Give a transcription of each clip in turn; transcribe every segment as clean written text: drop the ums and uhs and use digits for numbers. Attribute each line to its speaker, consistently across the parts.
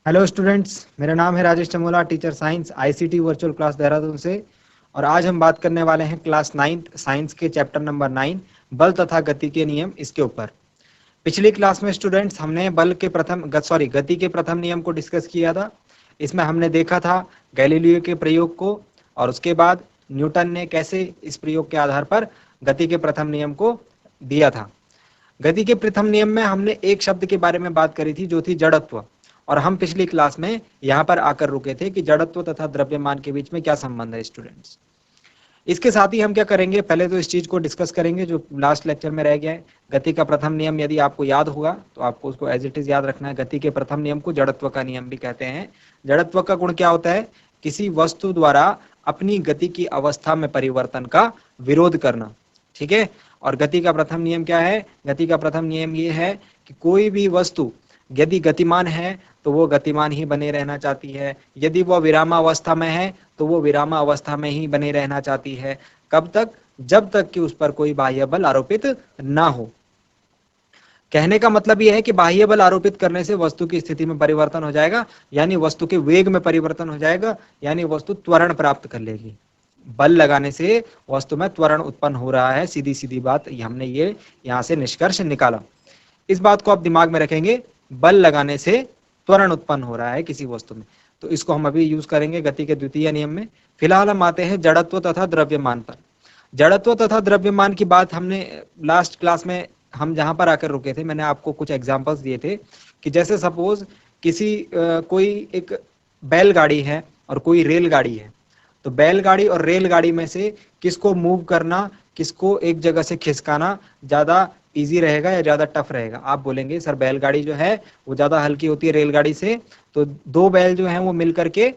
Speaker 1: Hello students, मेरा नाम है Rajesh Chamola, teacher science ICT virtual class Dehradun से। और आज हम बात करने वाले हैं क्लास 9th साइंस के चैप्टर नंबर 9 बल तथा गति के नियम, इसके ऊपर। पिछली क्लास में स्टूडेंट्स हमने बल के गति के प्रथम नियम को डिस्कस किया था। इसमें हमने देखा था गैलीलियो के प्रयोग को, और उसके बाद न्यूटन ने कैसे इस प्रयोग के आधार पर गति के प्रथम नियम को दिया था। गति के प्रथम नियम में हमने एक शब्द के बारे में बात करी थी जो थी जड़त्व। और हम पिछली क्लास में यहां पर आकर रुके थे कि जड़त्व तथा द्रव्यमान के बीच में क्या संबंध है स्टूडेंट्स। इसके साथ ही हम क्या करेंगे, पहले तो इस चीज को डिस्कस करेंगे जो लास्ट लेक्चर में रह गया है। गति का प्रथम नियम यदि आपको याद होगा तो आपको उसको एज इट इज याद रखना है। गति के प्रथम नियम को जड़त्व का नियम भी कहते हैं। जड़त्व का गुण क्या होता है? किसी वस्तु द्वारा अपनी गति की अवस्था में परिवर्तन का विरोध करना। ठीक है। और गति का प्रथम नियम क्या है? गति का प्रथम नियम ये है कि कोई भी वस्तु यदि गतिमान है तो वो गतिमान ही बने रहना चाहती है, यदि वो विरामावस्था में है तो वो विरामावस्था में ही बने रहना चाहती है। कब तक? जब तक कि उस पर कोई बाह्य बल आरोपित ना हो। कहने का मतलब यह है कि बाह्य बल आरोपित करने से वस्तु की स्थिति में परिवर्तन हो जाएगा, यानी वस्तु के वेग में परिवर्तन हो जाएगा, यानी वस्तु त्वरण प्राप्त कर लेगी। बल लगाने से वस्तु में त्वरण उत्पन्न हो रहा है, सीधी सीधी बात हमने ये यहां से निष्कर्ष निकाला। इस बात को आप दिमाग में रखेंगे, बल लगाने से त्वरण उत्पन्न हो रहा है किसी वस्तु में। तो इसको हम अभी यूज करेंगे गति के द्वितीय नियम में। फिलहाल हम आते हैं जड़त्व तथा द्रव्यमान पर। जड़त्व तथा द्रव्यमान की बात हमने लास्ट क्लास में हम जहां पर आकर रुके थे, मैंने आपको कुछ एग्जांपल्स दिए थे कि जैसे सपोज कोई एक बैलगाड़ी है और कोई रेलगाड़ी है। तो बैलगाड़ी और रेलगाड़ी में से किसको मूव करना, किसको एक जगह से खिसकाना ज्यादा इजी रहेगा या ज्यादा टफ रहेगा? आप बोलेंगे सर बैलगाड़ी जो है वो ज्यादा हल्की होती है रेलगाड़ी से, तो दो बैल जो है वो मिल करके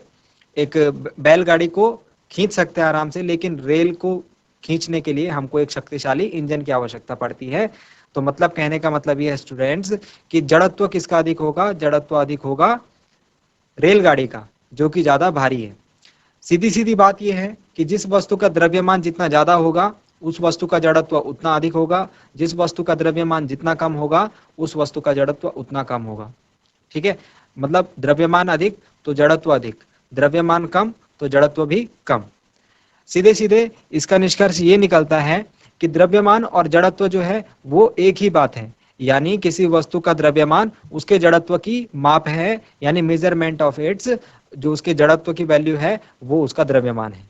Speaker 1: एक बैलगाड़ी को खींच सकते हैं आराम से, लेकिन रेल को खींचने के लिए हमको एक शक्तिशाली इंजन की आवश्यकता पड़ती है। तो मतलब कहने का मतलब ये है स्टूडेंट्स कि जड़त्व किसका अधिक होगा? जड़त्व अधिक होगा रेलगाड़ी का, जो कि ज्यादा भारी है। सीधी सीधी बात यह है कि जिस वस्तु का द्रव्यमान जितना ज्यादा होगा उस वस्तु का जड़त्व उतना अधिक होगा, जिस वस्तु का द्रव्यमान जितना कम होगा उस वस्तु का जड़त्व उतना कम होगा। ठीक है। मतलब द्रव्यमान अधिक तो जड़त्व अधिक, द्रव्यमान कम तो जड़त्व भी कम। सीधे सीधे इसका निष्कर्ष ये निकलता है कि द्रव्यमान और जड़त्व जो है वो एक ही बात है, यानी किसी वस्तु का द्रव्यमान उसके जड़त्व की माप है, यानी मेजरमेंट ऑफ इट्स। जो उसके जड़त्व की वैल्यू है वो उसका द्रव्यमान है।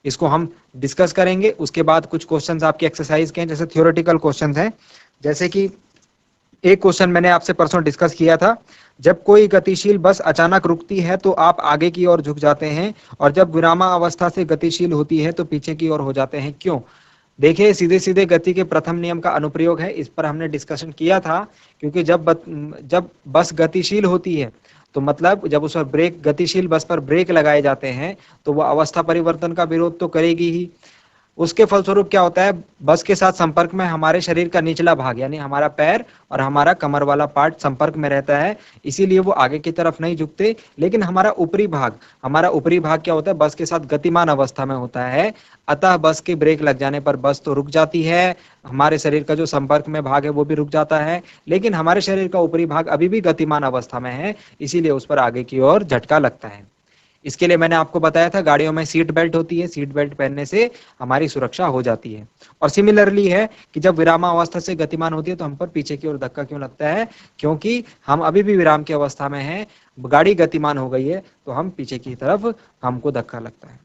Speaker 1: इसको हम डिस्कस करेंगे। उसके बाद कुछ क्वेश्चंस आपके एक्सरसाइज के हैं, जैसे थ्योरेटिकल क्वेश्चंस हैं। जैसे कि एक क्वेश्चन मैंने आपसे परसों डिस्कस किया था, जब कोई गतिशील बस अचानक रुकती है तो आप आगे की ओर झुक जाते हैं, और जब विरामा अवस्था से गतिशील होती है तो पीछे की ओर हो जाते हैं, क्यों? देखिए, सीधे सीधे गति के प्रथम नियम का अनुप्रयोग है, इस पर हमने डिस्कशन किया था। क्योंकि जब बस गतिशील होती है तो मतलब जब उस पर ब्रेक, गतिशील बस पर ब्रेक लगाए जाते हैं तो वह अवस्था परिवर्तन का विरोध तो करेगी ही। उसके फलस्वरूप क्या होता है, बस के साथ संपर्क में हमारे शरीर का निचला भाग यानी हमारा पैर और हमारा कमर वाला पार्ट संपर्क में रहता है, इसीलिए वो आगे की तरफ नहीं झुकते। लेकिन हमारा ऊपरी भाग क्या होता है, बस के साथ गतिमान अवस्था में होता है। अतः बस के ब्रेक लग जाने पर बस तो रुक जाती है, हमारे शरीर का जो संपर्क में भाग है वो भी रुक जाता है, लेकिन हमारे शरीर का ऊपरी भाग अभी भी गतिमान अवस्था में है, इसीलिए उस पर आगे की ओर झटका लगता है। इसके लिए मैंने आपको बताया था गाड़ियों में सीट बेल्ट होती है, सीट बेल्ट पहनने से हमारी सुरक्षा हो जाती है। और सिमिलरली है कि जब विरामावस्था से गतिमान होती है तो हम पर पीछे की ओर धक्का क्यों लगता है? क्योंकि हम अभी भी विराम की अवस्था में हैं, गाड़ी गतिमान हो गई है तो हम पीछे की तरफ हमको धक्का लगता है।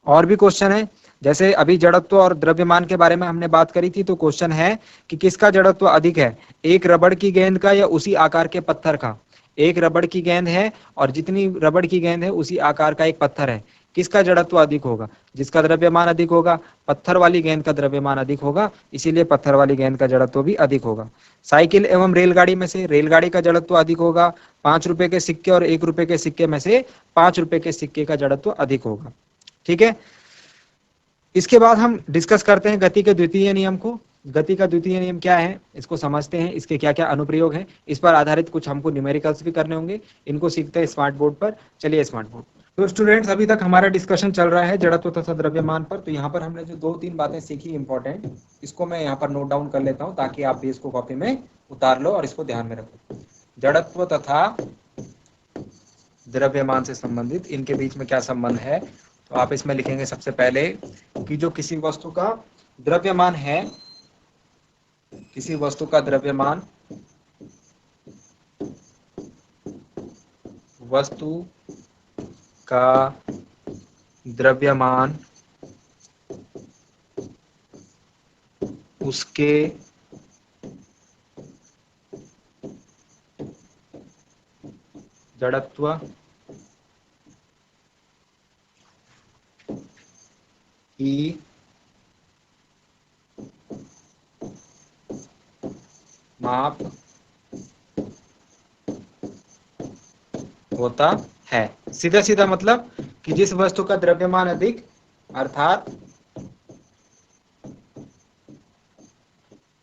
Speaker 1: और भी क्वेश्चन है, जैसे अभी जड़त्व और द्रव्यमान के बारे में हमने बात करी थी, तो क्वेश्चन है कि किसका जड़त्व अधिक है, एक रबड़ की गेंद का या उसी आकार के पत्थर का? एक रबड़ की गेंद है और जितनी रबड़ की गेंद है उसी आकार का एक पत्थर है, किसका जड़त्व अधिक होगा? जिसका द्रव्यमान अधिक होगा, पत्थर वाली गेंद का द्रव्यमान अधिक होगा, इसीलिए पत्थर वाली गेंद का जड़त्व भी अधिक होगा। साइकिल एवं रेलगाड़ी में से रेलगाड़ी का जड़त्व अधिक होगा। 5 रुपए के सिक्के और 1 रुपए के सिक्के में से 5 रुपए के सिक्के का जड़त्व अधिक होगा। ठीक है। इसके बाद हम डिस्कस करते हैं गति के द्वितीय नियम को। गति का द्वितीय नियम क्या है इसको समझते हैं, इसके क्या क्या अनुप्रयोग हैं, इस पर आधारित कुछ हमको न्यूमेरिकल्स भी करने होंगे। इनको सीखते हैं स्मार्ट बोर्ड पर। चलिए स्मार्ट बोर्ड। तो स्टूडेंट्स, अभी तक हमारा डिस्कशन चल रहा है जड़त्व तथा द्रव्यमान पर। तो यहाँ पर हमने जो 2-3 बातें सीखी इंपॉर्टेंट, इसको मैं यहाँ पर नोट डाउन कर लेता हूँ ताकि आप भी इसको कॉपी में उतार लो और इसको ध्यान में रखो। जड़त्व तथा द्रव्यमान से संबंधित, इनके बीच में क्या संबंध है? तो आप इसमें लिखेंगे सबसे पहले कि जो किसी वस्तु का द्रव्यमान है, किसी वस्तु का द्रव्यमान वस्तु का द्रव्यमान उसके जड़त्व की माप होता है। सीधा सीधा मतलब कि जिस वस्तु का द्रव्यमान अधिक, अर्थात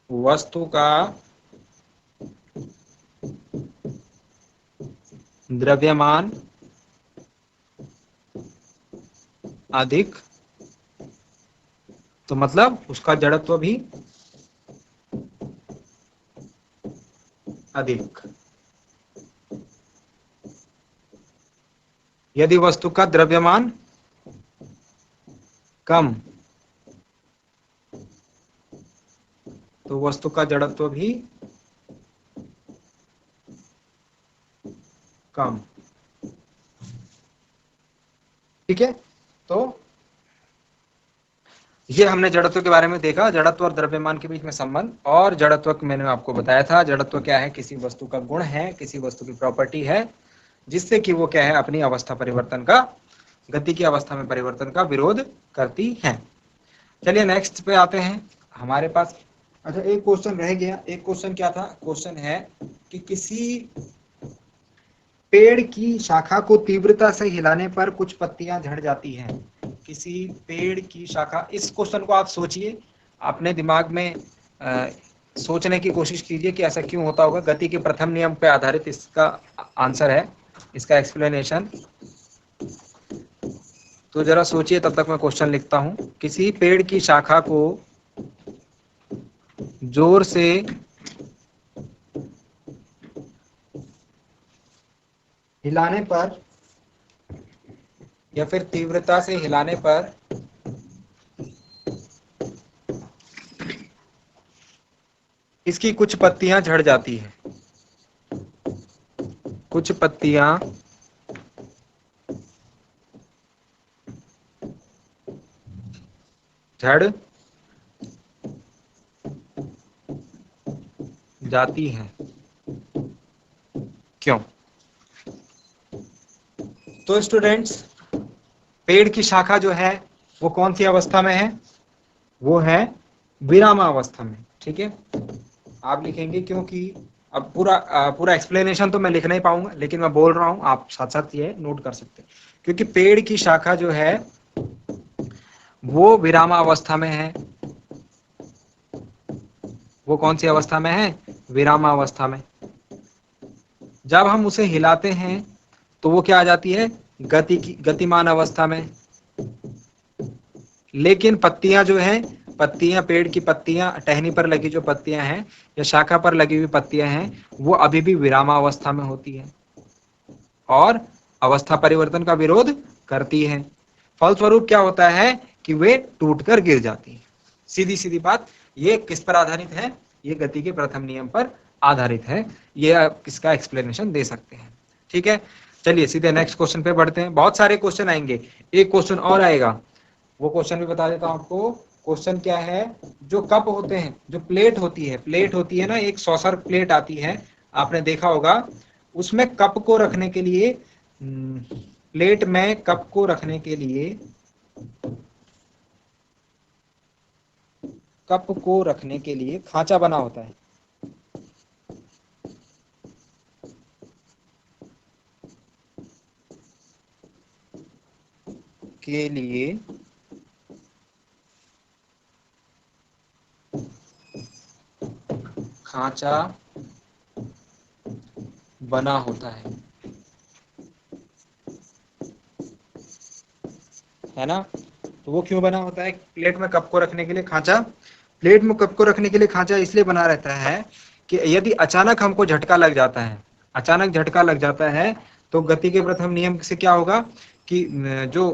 Speaker 1: वस्तु का द्रव्यमान अधिक, तो मतलब उसका जड़त्व भी अधिक। यदि वस्तु का द्रव्यमान कम, तो वस्तु का जड़त्व भी कम। ठीक है, तो ये हमने जड़त्व के बारे में देखा, जड़त्व और द्रव्यमान के बीच में संबंध। और जड़त्व मैंने आपको बताया था, जड़त्व क्या है? किसी वस्तु का गुण है, किसी वस्तु की प्रॉपर्टी है, जिससे कि वो क्या है? अपनी अवस्था परिवर्तन का, गति की अवस्था में परिवर्तन का विरोध करती है। चलिए नेक्स्ट पे आते हैं हमारे पास। अच्छा, एक क्वेश्चन रह गया। एक क्वेश्चन क्या था? क्वेश्चन है कि किसी पेड़ की शाखा को तीव्रता से हिलाने पर कुछ पत्तियां झड़ जाती हैं। किसी पेड़ की शाखा, इस क्वेश्चन को आप सोचिए, अपने दिमाग में सोचने की कोशिश कीजिए कि ऐसा क्यों होता होगा। गति के प्रथम नियम पे आधारित इसका आंसर है, इसका एक्सप्लेनेशन। तो जरा सोचिए, तब तक मैं क्वेश्चन लिखता हूं। किसी पेड़ की शाखा को जोर से हिलाने पर या फिर तीव्रता से हिलाने पर इसकी कुछ पत्तियां झड़ जाती हैं। कुछ पत्तियां झड़ जाती हैं। क्यों? तो स्टूडेंट्स, पेड़ की शाखा जो है वो कौन सी अवस्था में है? वो है विरामावस्था में। ठीक है, आप लिखेंगे, क्योंकि अब पूरा एक्सप्लेनेशन तो मैं लिख नहीं पाऊंगा, लेकिन मैं बोल रहा हूं, आप साथ साथ ये नोट कर सकते हैं। क्योंकि पेड़ की शाखा जो है वो विरामावस्था में है। वो कौन सी अवस्था में है? विरामावस्था में। जब हम उसे हिलाते हैं तो वो क्या आ जाती है? गतिमान अवस्था में। लेकिन पत्तियां जो है, पत्तियां, पेड़ की पत्तियां, टहनी पर लगी जो पत्तियां हैं या शाखा पर लगी हुई पत्तियां हैं, वो अभी भी विरामावस्था में होती है और अवस्था परिवर्तन का विरोध करती है। फलस्वरूप क्या होता है कि वे टूटकर गिर जाती है। सीधी सीधी बात। ये किस पर आधारित है? ये गति के प्रथम नियम पर आधारित है। ये आप इसका एक्सप्लेनेशन दे सकते हैं। ठीक है, चलिए सीधे नेक्स्ट क्वेश्चन पे बढ़ते हैं। बहुत सारे क्वेश्चन आएंगे, एक क्वेश्चन और आएगा, वो क्वेश्चन भी बता देता हूं आपको। क्वेश्चन क्या है? जो कप होते हैं, जो प्लेट होती है ना, एक सॉसर प्लेट आती है, आपने देखा होगा। उसमें कप को रखने के लिए, प्लेट में कप को रखने के लिए, कप को रखने के लिए खांचा बना होता है। के लिए खांचा बना होता है ना? तो वो क्यों बना होता है? प्लेट में कप को रखने के लिए खांचा, प्लेट में कप को रखने के लिए खांचा इसलिए बना रहता है कि यदि अचानक हमको झटका लग जाता है, अचानक झटका लग जाता है, तो गति के प्रथम नियम से क्या होगा कि जो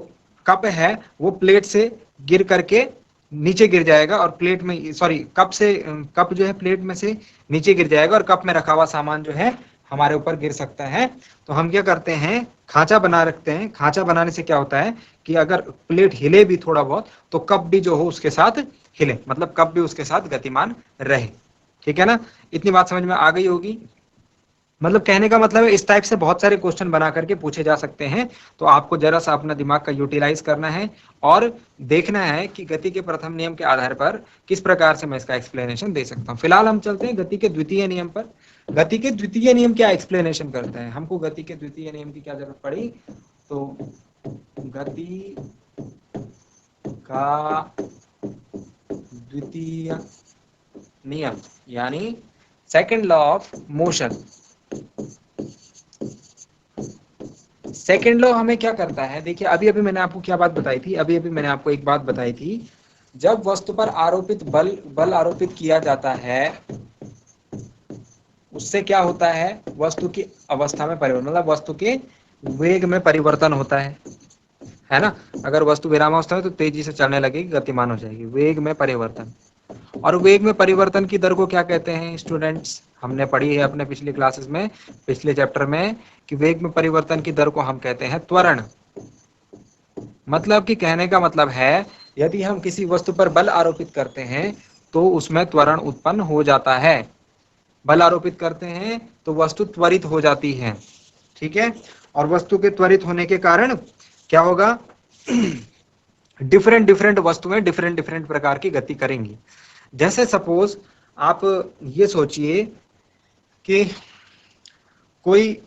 Speaker 1: कप है वो प्लेट से गिर करके नीचे गिर जाएगा, और प्लेट में कप जो है प्लेट में से नीचे गिर जाएगा, और कप में रखा हुआ सामान जो है हमारे ऊपर गिर सकता है। तो हम क्या करते हैं, खांचा बना रखते हैं। खांचा बनाने से क्या होता है कि अगर प्लेट हिले भी थोड़ा बहुत तो कप भी जो हो उसके साथ हिले, मतलब कप भी उसके साथ गतिमान रहे। ठीक है ना, इतनी बात समझ में आ गई होगी। मतलब कहने का मतलब है इस टाइप से बहुत सारे क्वेश्चन बना करके पूछे जा सकते हैं। तो आपको जरा सा अपना दिमाग का यूटिलाइज करना है और देखना है कि गति के प्रथम नियम के आधार पर किस प्रकार से मैं इसका एक्सप्लेनेशन दे सकता हूँ। फिलहाल हम चलते हैं गति के द्वितीय नियम पर। गति के द्वितीय नियम क्या एक्सप्लेनेशन करते हैं, हमको गति के द्वितीय नियम की क्या जरूरत पड़ी, तो गति का द्वितीय नियम यानी second law of motion. Second law हमें क्या करता है, देखिए अभी अभी मैंने आपको क्या बात बताई थी, अभी अभी मैंने आपको एक बात बताई थी, जब वस्तु पर आरोपित बल आरोपित किया जाता है उससे क्या होता है, वस्तु की अवस्था में परिवर्तन, मतलब वस्तु के वेग में परिवर्तन होता है ना। अगर वस्तु विरामावस्था में तो तेजी से चलने लगेगी, गतिमान हो जाएगी, वेग में परिवर्तन। और वेग में परिवर्तन की दर को क्या कहते हैं स्टूडेंट्स, हमने पढ़ी है अपने पिछली क्लासेस में, पिछले चैप्टर में, कि वेग में परिवर्तन की दर को हम कहते हैं त्वरण। मतलब कि कहने का मतलब है यदि हम किसी वस्तु पर बल आरोपित करते हैं तो उसमें त्वरण उत्पन्न हो जाता है। बल आरोपित करते हैं तो वस्तु त्वरित हो जाती है। ठीक है, और वस्तु के त्वरित होने के कारण क्या होगा, डिफरेंट वस्तुएं डिफरेंट प्रकार की गति करेंगी। जैसे सपोज आप ये सोचिए कि कोई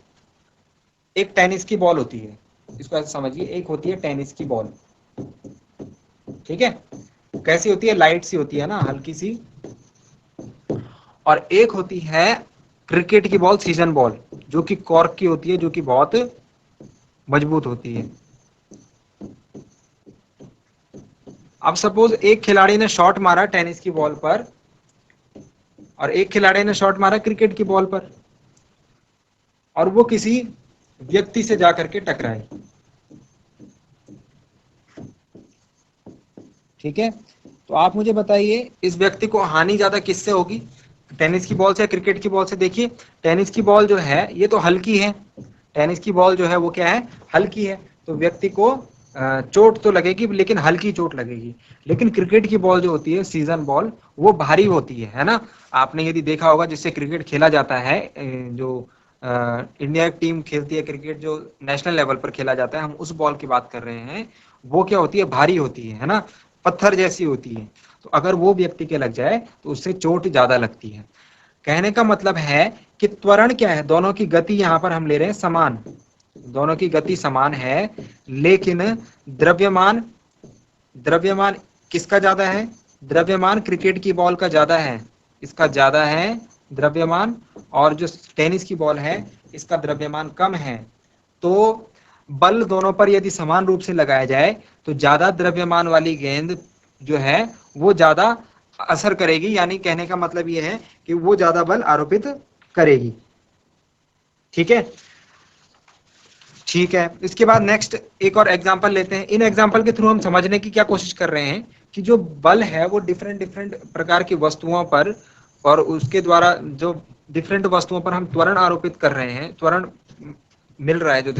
Speaker 1: एक टेनिस की बॉल होती है, इसको ऐसे समझिए, एक होती है टेनिस की बॉल, ठीक है, कैसी होती है, लाइट सी होती है ना, हल्की सी। और एक होती है क्रिकेट की बॉल, सीजन बॉल, जो कि कॉर्क की होती है, जो कि बहुत मजबूत होती है। अब सपोज एक खिलाड़ी ने शॉट मारा टेनिस की बॉल पर और एक खिलाड़ी ने शॉट मारा क्रिकेट की बॉल पर, और वो किसी व्यक्ति से जाकर के टकराए। ठीक है, तो आप मुझे बताइए इस व्यक्ति को हानि ज्यादा किससे होगी, टेनिस की बॉल से या क्रिकेट की बॉल से। देखिए टेनिस की बॉल जो है ये तो हल्की है, टेनिस की बॉल जो है वो क्या है, हल्की है, तो व्यक्ति को चोट तो लगेगी लेकिन हल्की चोट लगेगी। लेकिन क्रिकेट की बॉल जो होती है, सीजन बॉल, वो भारी होती है ना। आपने यदि देखा होगा जिससे क्रिकेट खेला जाता है, जो इंडिया टीम खेलती है क्रिकेट, जो नेशनल लेवल पर खेला जाता है, हम उस बॉल की बात कर रहे हैं, वो क्या होती है, भारी होती है ना, पत्थर जैसी होती है। तो अगर वो व्यक्ति के लग जाए तो उससे चोट ज्यादा लगती है। कहने का मतलब है कि त्वरण क्या है, दोनों की गति यहां पर हम ले रहे हैं समान, दोनों की गति समान है, लेकिन द्रव्यमान द्रव्यमान किसका ज्यादा है, द्रव्यमान क्रिकेट की बॉल का ज्यादा है, इसका ज्यादा है द्रव्यमान, और जो टेनिस की बॉल है इसका द्रव्यमान कम है। तो बल दोनों पर यदि समान रूप से लगाया जाए तो ज्यादा द्रव्यमान वाली गेंद जो है वो ज्यादा असर करेगी, यानी कहने का मतलब ये है कि वो ज्यादा बल आरोपित करेगी। ठीक है, ठीक है, इसके बाद नेक्स्ट एक और एग्जांपल लेते हैं। इन एग्जांपल के थ्रू हम समझने की क्या कोशिश कर रहे हैं कि जो बल है वो डिफरेंट प्रकार की वस्तुओं पर, और उसके द्वारा जो डिफरेंट वस्तुओं पर हम त्वरण आरोपित कर रहे हैं, त्वरण मिल रहा है जो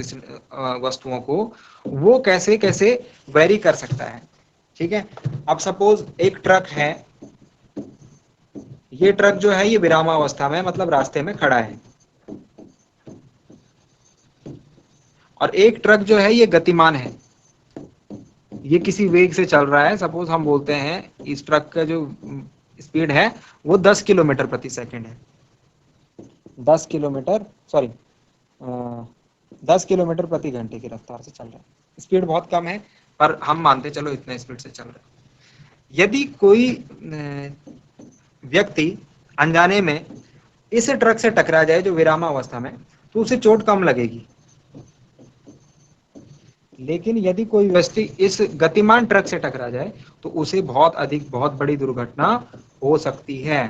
Speaker 1: वस्तुओं को, वो कैसे कैसे वेरी कर सकता है। ठीक है, अब सपोज एक ट्रक है, ये ट्रक जो है ये विरामावस्था में, मतलब रास्ते में खड़ा है, और एक ट्रक जो है ये गतिमान है, ये किसी वेग से चल रहा है। सपोज हम बोलते हैं इस ट्रक का जो स्पीड है वो 10 किलोमीटर प्रति सेकंड है, 10 किलोमीटर सॉरी 10 किलोमीटर प्रति घंटे की रफ्तार से चल रहा है। स्पीड बहुत कम है पर हम मानते चलो इतने स्पीड से चल रहा है। यदि कोई व्यक्ति अनजाने में इस ट्रक से टकरा जाए जो विरामावस्था में, तो उसे चोट कम लगेगी। लेकिन यदि कोई व्यक्ति इस गतिमान ट्रक से टकरा जाए तो उसे बहुत बड़ी दुर्घटना हो सकती है।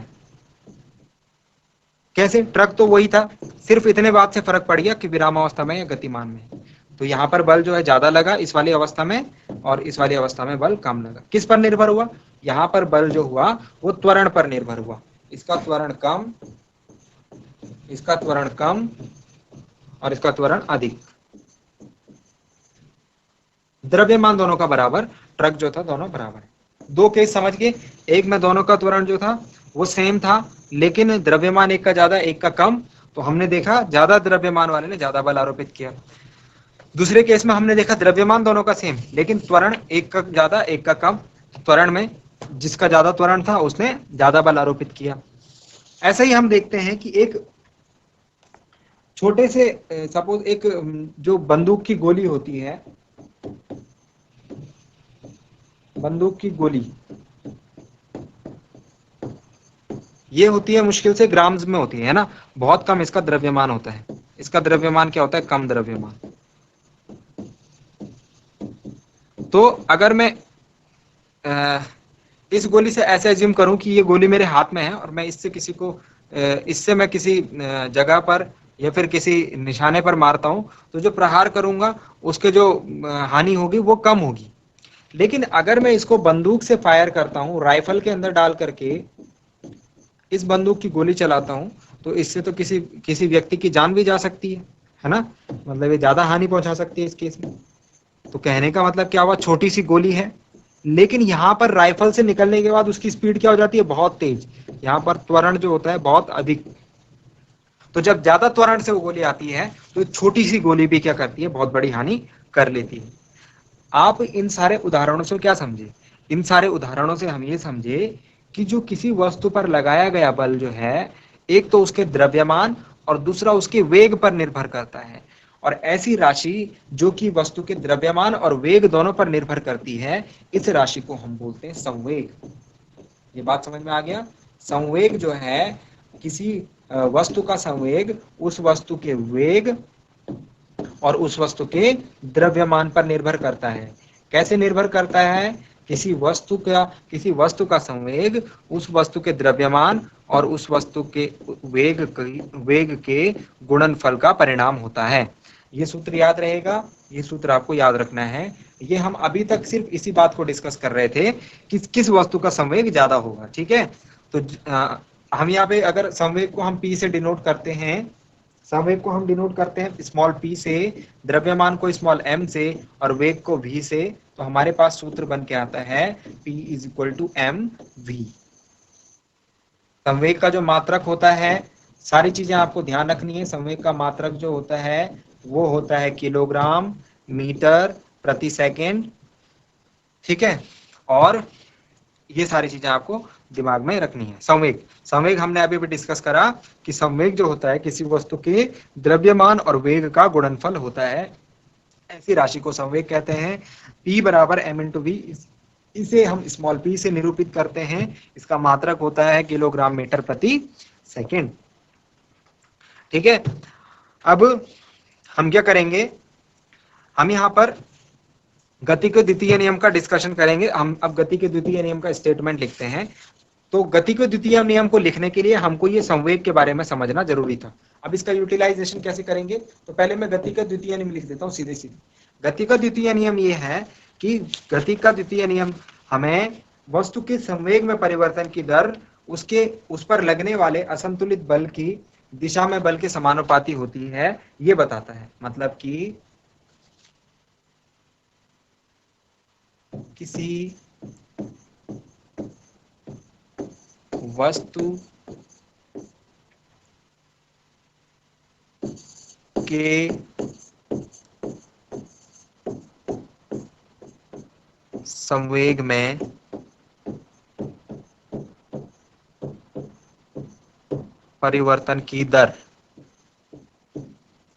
Speaker 1: कैसे? ट्रक तो वही था, सिर्फ इतने बात से फर्क पड़ गया कि विरामावस्था में या गतिमान में। तो यहाँ पर बल जो है ज्यादा लगा इस वाली अवस्था में, और इस वाली अवस्था में बल कम लगा। किस पर निर्भर हुआ? यहाँ पर बल जो हुआ वो त्वरण पर निर्भर हुआ। इसका त्वरण कम, इसका त्वरण कम और इसका त्वरण अधिक। द्रव्यमान दोनों का बराबर, ट्रक जो था दोनों बराबर है। दो केस समझ गए, एक में दोनों का त्वरण जो था वो सेम था, लेकिन द्रव्यमान एक का ज्यादा एक का कम, तो हमने देखा ज्यादा द्रव्यमान वाले ने ज्यादा बल आरोपित किया। दूसरे केस में हमने देखा द्रव्यमान दोनों का सेम, लेकिन त्वरण एक का ज्यादा एक का कम, त्वरण में जिसका ज्यादा त्वरण था उसने ज्यादा बल आरोपित किया। ऐसा ही हम देखते हैं कि एक छोटे से सपोज एक जो बंदूक की गोली होती है, बंदूक की गोली ये होती है मुश्किल से ग्राम्स में होती है ना, बहुत कम इसका द्रव्यमान होता है। इसका द्रव्यमान क्या होता है? कम द्रव्यमान। तो अगर मैं इस गोली से ऐसे एज्यूम करूं कि ये गोली मेरे हाथ में है और मैं इससे किसी को इससे मैं किसी जगह पर या फिर किसी निशाने पर मारता हूं, तो जो प्रहार करूंगा उसके जो हानि होगी वो कम होगी। लेकिन अगर मैं इसको बंदूक से फायर करता हूं, राइफल के अंदर डाल करके इस बंदूक की गोली चलाता हूं, तो इससे तो किसी किसी व्यक्ति की जान भी जा सकती है ना, मतलब ये ज्यादा हानि पहुंचा सकती है इस केस में। तो कहने का मतलब क्या हुआ? छोटी सी गोली है, लेकिन यहां पर राइफल से निकलने के बाद उसकी स्पीड क्या हो जाती है? बहुत तेज। यहां पर त्वरण जो होता है बहुत अधिक। तो जब ज्यादा त्वरण से वो गोली आती है तो छोटी सी गोली भी क्या करती है? बहुत बड़ी हानि कर लेती है। आप इन सारे उदाहरणों से क्या समझे? इन सारे उदाहरणों से हम ये समझे कि जो किसी वस्तु पर लगाया गया बल जो है, एक तो उसके द्रव्यमान और दूसरा उसके वेग पर निर्भर करता है। और ऐसी राशि जो कि वस्तु के द्रव्यमान और वेग दोनों पर निर्भर करती है, इस राशि को हम बोलते हैं संवेग। ये बात समझ में आ गया? संवेग जो है, किसी वस्तु का संवेग उस वस्तु के वेग और उस वस्तु के द्रव्यमान पर निर्भर करता है। कैसे निर्भर करता है? किसी वस्तु का संवेग उस वस्तु के द्रव्यमान और उस वस्तु के वेग के गुणनफल का परिणाम होता है। ये सूत्र याद रहेगा, ये सूत्र आपको याद रखना है। ये हम अभी तक सिर्फ इसी बात को डिस्कस कर रहे थे कि किस वस्तु का संवेग ज्यादा होगा। ठीक है, तो हम यहाँ पे अगर संवेग को हम P से डिनोट करते हैं, संवेग को हम डिनोट करते हैं स्मॉल p से, द्रव्यमान को स्मॉल m से और वेग को v से, तो हमारे पास सूत्र बन के आता है p is equal to M V. संवेग का जो मात्रक होता है, सारी चीजें आपको ध्यान रखनी है। संवेग का मात्रक जो होता है वो होता है किलोग्राम मीटर प्रति सेकेंड। ठीक है, और ये सारी चीजें आपको दिमाग में रखनी है। संवेग, संवेग हमने अभी भी डिस्कस करा कि संवेग जो होता है किसी वस्तु के द्रव्यमान और वेग का गुणनफल होता है। ऐसी राशि को संवेग कहते हैं। P बराबर m इंटू वी, इसे हम स्मॉल p से निरूपित करते हैं। इसका मात्रक होता है किलोग्राम मीटर प्रति सेकेंड। ठीक है, अब हम क्या करेंगे? हम यहाँ पर गति के द्वितीय नियम का डिस्कशन करेंगे। हम अब गति के द्वितीय नियम का स्टेटमेंट लिखते हैं। तो गति के द्वितीय नियम को लिखने के लिए हमको ये संवेग के बारे में समझना जरूरी था। अब इसका यूटिलाइजेशन कैसे करेंगे? तो पहले मैं गति का द्वितीय नियम लिख देता हूँ सीधे सीधे। गति का द्वितीय नियम ये है कि गति का द्वितीय नियम हमें वस्तु के संवेग में परिवर्तन की दर उसके उस पर लगने वाले असंतुलित बल की दिशा में बल के समानुपाती होती है, ये बताता है। मतलब कि किसी वस्तु के संवेग में परिवर्तन की दर,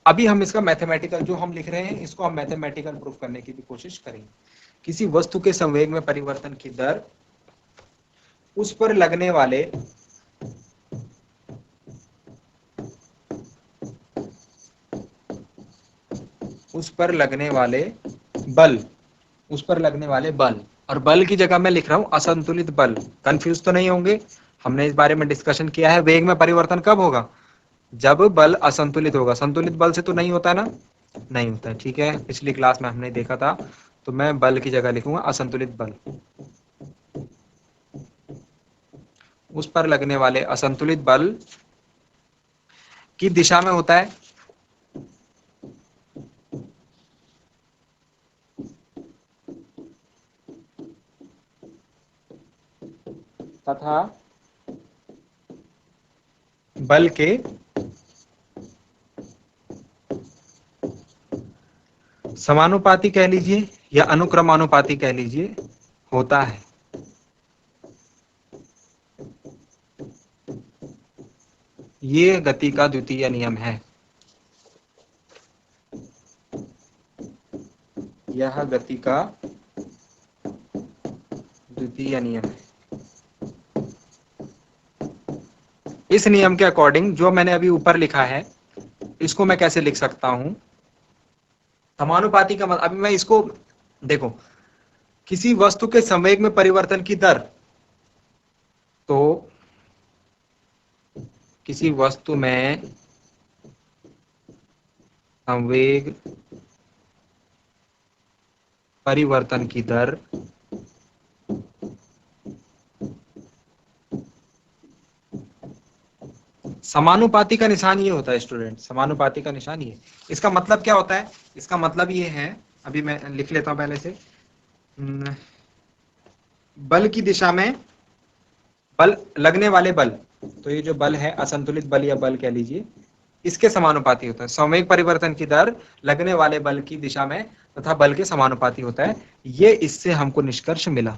Speaker 1: अभी हम इसका मैथमेटिकल जो हम लिख रहे हैं इसको हम मैथमेटिकल प्रूफ करने की भी कोशिश करेंगे। किसी वस्तु के संवेग में परिवर्तन की दर उस पर लगने वाले बल, उस पर लगने वाले बल, और बल की जगह मैं लिख रहा हूं असंतुलित बल। कंफ्यूज तो नहीं होंगे? हमने इस बारे में डिस्कशन किया है। वेग में परिवर्तन कब होगा? जब बल असंतुलित होगा। संतुलित बल से तो नहीं होता ना, नहीं होता, ठीक है, पिछली क्लास में हमने देखा था। तो मैं बल की जगह लिखूंगा असंतुलित बल। उस पर लगने वाले असंतुलित बल की दिशा में होता है तथा बल के समानुपाती कह लीजिए या अनुक्रमानुपाती कह लीजिए होता है। ये गति का द्वितीय नियम है। यह गति का द्वितीय नियम है। इस नियम के अकॉर्डिंग जो मैंने अभी ऊपर लिखा है, इसको मैं कैसे लिख सकता हूं? समानुपाती का मतलब, अभी मैं इसको देखो, किसी वस्तु के संवेग में परिवर्तन की दर, तो किसी वस्तु में संवेग परिवर्तन की दर समानुपाती का निशान ये होता है स्टूडेंट, समानुपाती का निशान ये। इसका मतलब क्या होता है? इसका मतलब ये है, अभी मैं लिख लेता हूं पहले से, बल की दिशा में बल लगने वाले बल, तो ये जो बल है असंतुलित बल या बल कह लीजिए, इसके समानुपाती होता है। संवेग परिवर्तन की दर लगने वाले बल की दिशा में तथा बल के समानुपाती होता है। ये इससे हमको निष्कर्ष मिला।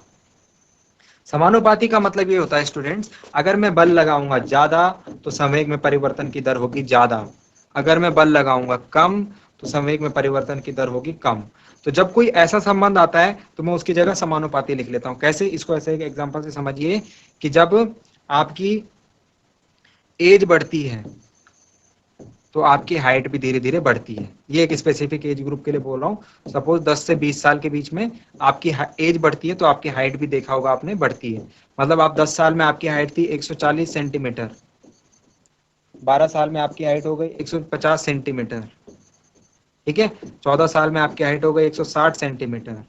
Speaker 1: समानुपाती का मतलब ये होता है स्टूडेंट्स, अगर मैं बल लगाऊंगा ज्यादा तो संवेग में परिवर्तन की दर होगी ज्यादा, अगर मैं बल लगाऊंगा कम तो संवेग में परिवर्तन की दर होगी कम। तो जब कोई ऐसा संबंध आता है तो मैं उसकी जगह समानुपाती लिख लेता हूं। कैसे? इसको ऐसे एक एग्जांपल से समझिए कि जब आपकी एज बढ़ती है तो आपकी हाइट भी धीरे धीरे बढ़ती है। ये एक स्पेसिफिक एज ग्रुप के लिए बोल रहा हूँ। सपोज 10 से 20 साल के बीच में आपकी एज बढ़ती है तो आपकी हाइट भी देखा होगा आपने बढ़ती है। मतलब आप 10 साल में आपकी हाइट थी 140 सेंटीमीटर, 12 साल में आपकी हाइट हो गई 150 सेंटीमीटर, ठीक है, 14 साल में आपकी हाइट हो गई 160 सेंटीमीटर।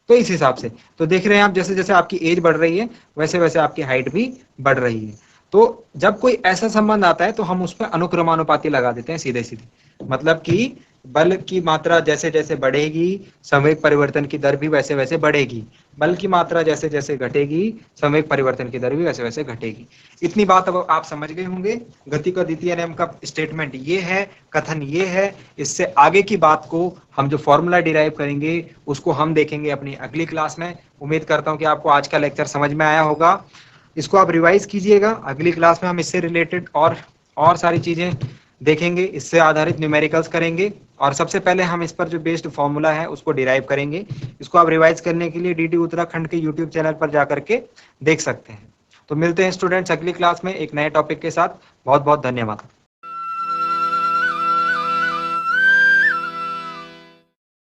Speaker 1: तो इस हिसाब से तो देख रहे हैं आप, जैसे जैसे आपकी एज बढ़ रही है वैसे वैसे आपकी हाइट भी बढ़ रही है। तो जब कोई ऐसा संबंध आता है तो हम उस पर अनुक्रमानुपाती लगा देते हैं सीधे सीधे। मतलब कि बल की मात्रा जैसे जैसे बढ़ेगी संवेग परिवर्तन की दर भी वैसे वैसे बढ़ेगी, बल की मात्रा जैसे जैसे घटेगी संवेग परिवर्तन की दर भी वैसे वैसे घटेगी। इतनी बात अब आप समझ गए होंगे। गति का द्वितीय नियम का स्टेटमेंट ये है, कथन ये है। इससे आगे की बात को हम जो फॉर्मूला डिराइव करेंगे उसको हम देखेंगे अपनी अगली क्लास में। उम्मीद करता हूं कि आपको आज का लेक्चर समझ में आया होगा। इसको आप रिवाइज कीजिएगा। अगली क्लास में हम इससे रिलेटेड और सारी चीजें देखेंगे, इससे आधारित न्यूमेरिकल्स करेंगे और सबसे पहले हम इस पर जो बेस्ड फॉर्मूला है उसको डिराइव करेंगे। इसको आप रिवाइज करने के लिए डीडी उत्तराखंड के यूट्यूब चैनल पर जाकर के देख सकते हैं। तो मिलते हैं स्टूडेंट्स अगली क्लास में एक नए टॉपिक के साथ। बहुत बहुत धन्यवाद।